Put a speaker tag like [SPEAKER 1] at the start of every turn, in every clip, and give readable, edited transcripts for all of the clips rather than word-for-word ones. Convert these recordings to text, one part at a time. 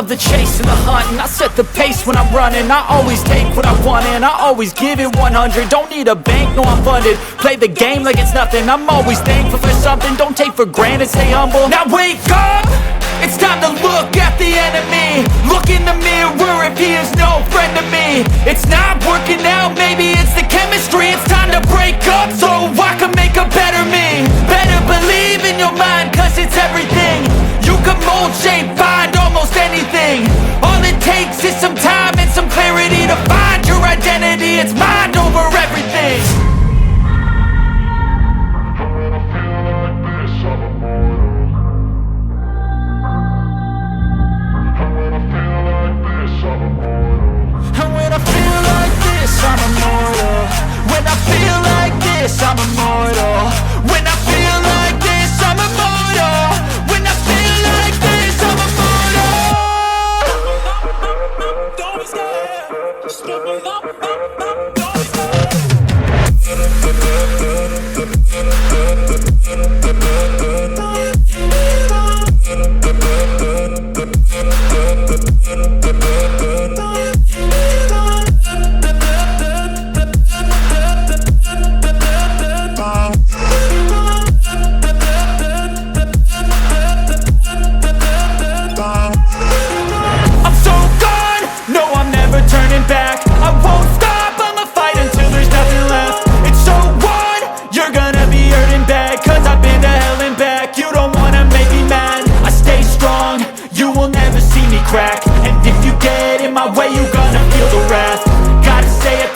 [SPEAKER 1] love the chase and the hunt, and I set the pace when I'm running. I always take what I want and I always give it 100. Don't need a bank, no I'm funded. Play the game like it's nothing. I'm always thankful for something. Don't take for granted, stay humble. Now wake up! It's time to look at the enemy. Look in the mirror if he is no friend to me. It's not working out, maybe it's the chemistry. It's time to break up so I can make a better me. Better believe in your mind, cause it's everything. You can mold, shape, find almost anything. All it takes is some time and some clarity to find your identity. It's mind over everything. I'm immortal. When I feel like this, I'm immortal. When I feel like this, I'm immortal. When I feel like this, I'm immortal. Don't be scared. Just give me up. Don't be scared.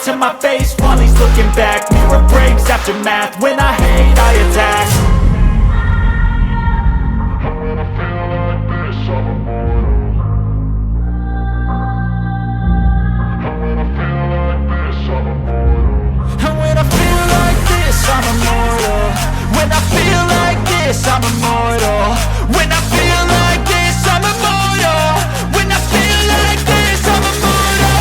[SPEAKER 1] To my face while he's looking back. Mirror breaks after math. When I hate, I attack. When I feel like this, I'm immortal. When I feel like this, I'm immortal. When I feel like this, I'm immortal. When I feel like this, I'm immortal. When I feel like this, I'm immortal. When I feel like this, I'm immortal.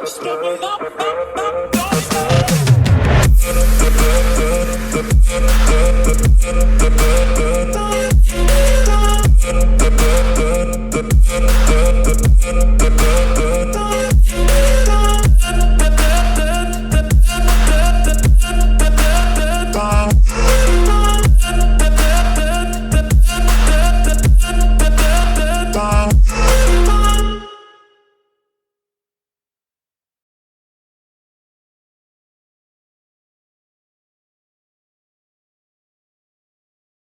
[SPEAKER 1] Just give me up. Don't be scared.